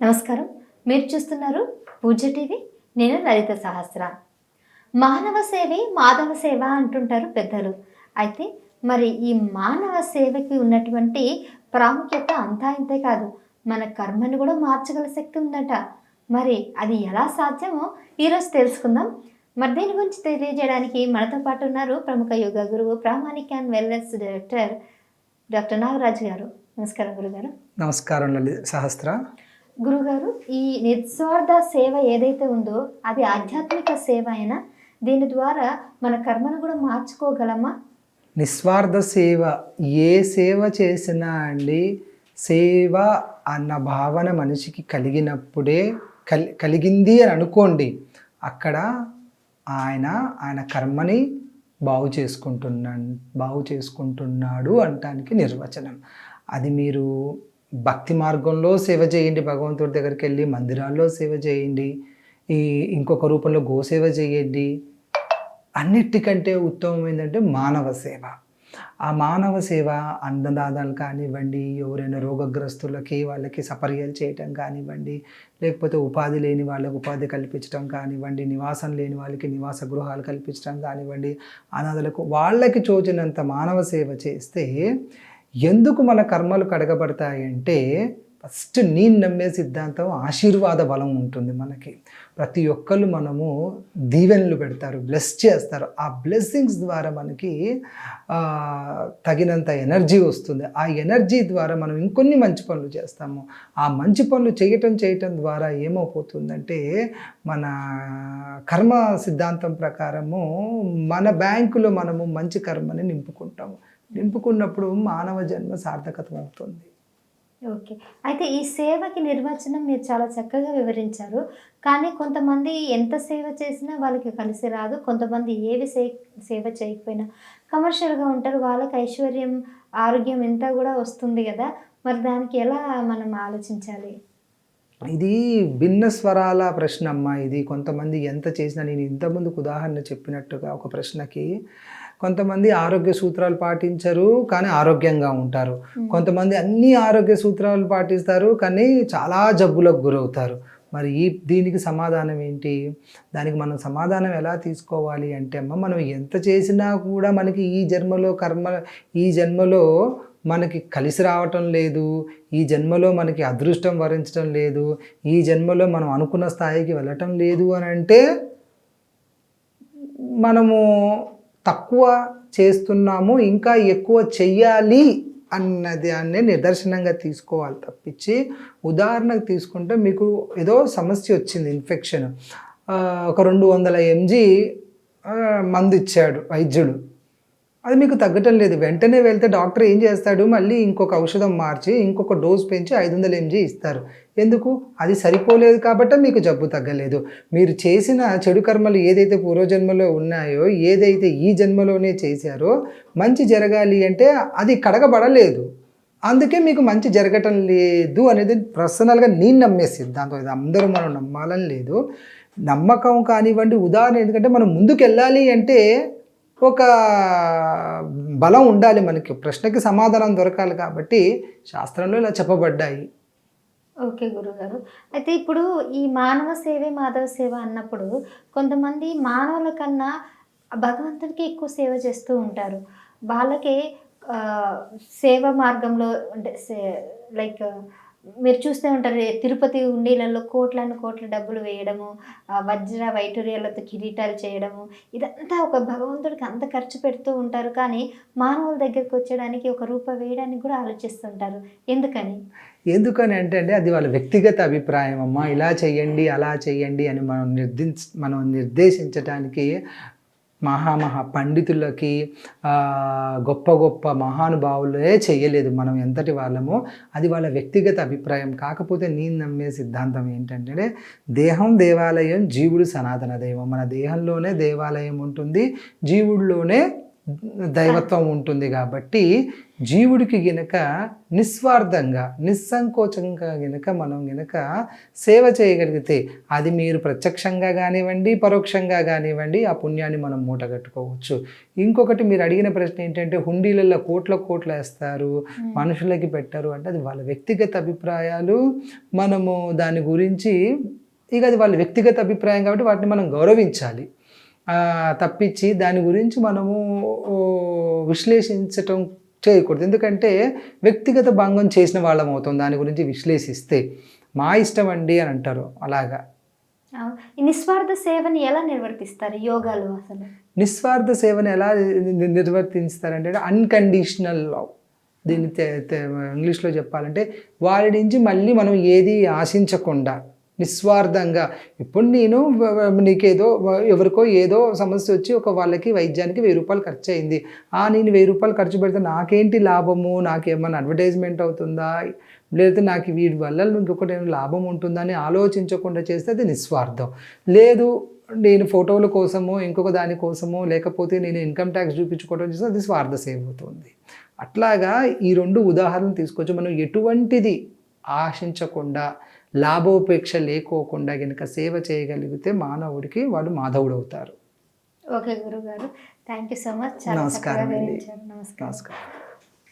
నమస్కారం. మీరు చూస్తున్నారు పూజ్య టీవీ. నేను లలిత సహస్ర. మానవ సేవే మాధవ సేవ అంటుంటారు పెద్దలు. అయితే మరి ఈ మానవ సేవకి ఉన్నటువంటి ప్రాముఖ్యత అంతా ఇంతే కాదు, మన కర్మను కూడా మార్చగల శక్తి ఉందట. మరి అది ఎలా సాధ్యమో ఈరోజు తెలుసుకుందాం. మరి దీని గురించి తెలియజేయడానికి మనతో పాటు ఉన్నారు ప్రముఖ యోగా గురువు, ప్రామాణిక and wellness director doctor Nagaraju గారు. నమస్కారం గురుగారు. నమస్కారం లలిత సహస్ర. గురుగారు, ఈ నిస్వార్థ సేవ ఏదైతే ఉందో అది ఆధ్యాత్మిక సేవ అయినా, దీని ద్వారా మన కర్మను కూడా మార్చుకోగలమా? నిస్వార్థ సేవ, ఏ సేవ చేసినా అండి, సేవ అన్న భావన మనిషికి కలిగినప్పుడే కలిగింది అని అనుకోండి, అక్కడ ఆయన కర్మని బాగు చేసుకుంటున్నాడు అంటానికి నిర్వచనం. అది మీరు భక్తి మార్గంలో సేవ చేయండి, భగవంతుడి దగ్గరికి వెళ్ళి మందిరాల్లో సేవ చేయండి, ఇంకొక రూపంలో గోసేవ చేయండి. అన్నిటికంటే ఉత్తమం ఏంటంటే మానవ సేవ. ఆ మానవ సేవ అన్నదానాలు కానివ్వండి, ఎవరైనా రోగగ్రస్తులకి వాళ్ళకి సపర్యలు చేయటం కానివ్వండి, లేకపోతే ఉపాధి లేని వాళ్ళకి ఉపాధి కల్పించడం కానివ్వండి, నివాసం లేని వాళ్ళకి నివాస గృహాలు కల్పించడం కానివ్వండి, అనాథలకు వాళ్ళకి తోచినంత మానవ సేవ చేస్తే ఎందుకు మన కర్మలు కడగబడతాయంటే, ఫస్ట్ నేను నమ్మే సిద్ధాంతం ఆశీర్వాద బలం ఉంటుంది మనకి. ప్రతి ఒక్కళ్ళు మనము దీవెనలు పెడతారు, బ్లెస్ చేస్తారు. ఆ బ్లెస్సింగ్స్ ద్వారా మనకి తగినంత ఎనర్జీ వస్తుంది. ఆ ఎనర్జీ ద్వారా మనం ఇంకొన్ని మంచి పనులు చేస్తాము. ఆ మంచి పనులు చేయటం ద్వారా ఏమైపోతుందంటే, మన కర్మ సిద్ధాంతం ప్రకారము మన బ్యాంకులో మనము మంచి కర్మని నింపుకున్నప్పుడు మానవ జన్మ సార్థకత అవుతుంది. ఓకే. అయితే ఈ సేవకి నిర్వచనం మీరు చాలా చక్కగా వివరించారు. కానీ కొంతమంది ఎంత సేవ చేసినా వాళ్ళకి కలిసి రాదు. కొంతమంది సేవ చేయకపోయినా కమర్షియల్గా ఉంటారు. వాళ్ళకి ఐశ్వర్యం, ఆరోగ్యం ఎంత కూడా వస్తుంది కదా. మరి దానికి ఎలా మనం ఆలోచించాలి? ఇది భిన్న స్వరాల ప్రశ్న అమ్మా. ఇది కొంతమంది ఎంత చేసినా, నేను ఇంతకుముందుకు ఉదాహరణ చెప్పినట్టుగా ఒక ప్రశ్నకి, కొంతమంది ఆరోగ్య సూత్రాలు పాటించరు కానీ ఆరోగ్యంగా ఉంటారు. కొంతమంది అన్ని ఆరోగ్య సూత్రాలు పాటిస్తారు కానీ చాలా జబ్బులకు గురవుతారు. మరి దీనికి సమాధానం ఏంటి? దానికి మనం సమాధానం ఎలా తీసుకోవాలి అంటే, అమ్మ, మనం ఎంత చేసినా కూడా మనకి ఈ జన్మలో మనకి కలిసి రావటం లేదు, ఈ జన్మలో మనకి అదృష్టం వరించడం లేదు, ఈ జన్మలో మనం అనుకున్న స్థాయికి వెళ్ళటం లేదు అని అంటే, మనము తక్కువ చేస్తున్నాము, ఇంకా ఎక్కువ చెయ్యాలి అన్నది నిదర్శనంగా తీసుకోవాలి తప్పించి, ఉదాహరణకు తీసుకుంటే మీకు ఏదో సమస్య వచ్చింది, ఇన్ఫెక్షన్, ఒక 200 mg మందు ఇచ్చాడు వైద్యుడు, అది మీకు తగ్గటం లేదు. వెంటనే వెళ్తే డాక్టర్ ఏం చేస్తాడు, మళ్ళీ ఇంకొక ఔషధం మార్చి ఇంకొక డోస్ పెంచి 500 mg ఇస్తారు. ఎందుకు? అది సరిపోలేదు కాబట్టి మీకు జబ్బు తగ్గలేదు. మీరు చేసిన చెడు కర్మలు ఏదైతే పూర్వజన్మలో ఉన్నాయో, ఏదైతే ఈ జన్మలోనే చేశారో, మంచి జరగాలి అంటే అది కడగబడలేదు, అందుకే మీకు మంచి జరగటం లేదు అనేది పర్సనల్గా నేను నమ్మే సిద్ధాంతం. ఇది అందరూ మనం నమ్మాలని లేదు, నమ్మకం కానివ్వండి. ఉదాహరణ ఎందుకంటే, మనం ముందుకు వెళ్ళాలి అంటే ఒక బలం ఉండాలి మనకి, ప్రశ్నకి సమాధానం దొరకాలి కాబట్టి శాస్త్రంలో ఇలా చెప్పబడ్డాయి. ఓకే గురుగారు. అయితే ఇప్పుడు ఈ మానవ సేవే మాధవ సేవ అన్నప్పుడు కొంతమంది మానవుల కన్నా భగవంతుడికి ఎక్కువ సేవ చేస్తూ ఉంటారు. వాళ్ళకి సేవ మార్గంలో అంటే లైక్ మీరు చూస్తూ ఉంటారు, తిరుపతి ఉండీలలో కోట్ల డబ్బులు వేయడము, వజ్ర వైటూర్యాలతో కిరీటాలు చేయడము, ఇదంతా ఒక భగవంతుడికి అంత ఖర్చు పెడుతూ ఉంటారు. కానీ మానవుల దగ్గరికి వచ్చేయడానికి ఒక రూపాయి వేయడానికి కూడా ఆలోచిస్తుంటారు. ఎందుకని అంటే అది వాళ్ళ వ్యక్తిగత అభిప్రాయం అమ్మా. ఇలా చెయ్యండి, అలా చెయ్యండి అని మనం నిర్దేశించడానికి మహా పండితులకి, గొప్ప మహానుభావులే చెయ్యలేదు. మనం ఎంతటి వాళ్ళమో అది వాళ్ళ వ్యక్తిగత అభిప్రాయం. కాకపోతే నేను నమ్మే సిద్ధాంతం ఏంటంటే, దేహం దేవాలయం, జీవుడు సనాతన దైవం. మన దేహంలోనే దేవాలయం ఉంటుంది, జీవుడిలోనే దైవత్వం ఉంటుంది కాబట్టి జీవుడికి గినక నిస్వార్థంగా నిస్సంకోచంగా గినక మనం గినక సేవ చేయగలిగితే అది మీరు ప్రత్యక్షంగా కానివ్వండి పరోక్షంగా కానివ్వండి ఆ పుణ్యాన్ని మనం మూటగట్టుకోవచ్చు. ఇంకొకటి మీరు అడిగిన ప్రశ్న ఏంటంటే హుండీలలో కోట్లు వేస్తారు మనుషులకి పెట్టరు అంటే అది వాళ్ళ వ్యక్తిగత అభిప్రాయాలు. మనము దాని గురించి ఇక అది వాళ్ళ వ్యక్తిగత అభిప్రాయం కాబట్టి వాటిని మనం గౌరవించాలి తప్పించి దాని గురించి మనము విశ్లేషించటం చేయకూడదు. ఎందుకంటే వ్యక్తిగత భంగం చేసిన వాళ్ళం అవుతాం దాని గురించి విశ్లేషిస్తే. మా ఇష్టం అండి అని అంటారు. అలాగా ఈ నిస్వార్థ సేవని ఎలా నిర్వర్తిస్తారు యోగాలో? అసలు నిస్వార్థ సేవను ఎలా నిర్వర్తిస్తారంటే అన్కండిషనల్ లవ్. దీన్ని ఇంగ్లీష్లో చెప్పాలంటే వారి నుంచి మళ్ళీ మనం ఏది ఆశించకుండా నిస్వార్థంగా. ఇప్పుడు నేను నీకేదో ఎవరికో ఏదో సమస్య వచ్చి వాళ్ళకి వైద్యానికి 1000 రూపాయలు ఖర్చు అయింది. నేను 1000 రూపాయలు ఖర్చు పెడితే నాకేంటి లాభము, నాకేమన్నా అడ్వర్టైజ్మెంట్ అవుతుందా, లేదా నాకు వీడి వల్ల ఇంకొకటి ఏమైనా లాభం ఉంటుందా అని ఆలోచించకుండా చేస్తే అది నిస్వార్థం. లేదు నేను ఫోటోల కోసమో ఇంకొక దానికోసమో లేకపోతే నేను ఇన్కమ్ ట్యాక్స్ చూపించుకోవడం చేస్తే అది స్వార్థ సేవ అవుతుంది. అట్లాగా ఈ 2 ఉదాహరణలు తీసుకోవచ్చు. మనం ఎటువంటిది ఆశించకుండా లాభోపేక్ష లేకోకుండా కనుక సేవ చేయగలిగితే మానవుడికి వాళ్ళు మాధవుడు అవుతారు. ఓకే గురుగారు, థ్యాంక్ యూ సో మచ్. చాలా చక్కగా వివరించారు. నమస్కారం.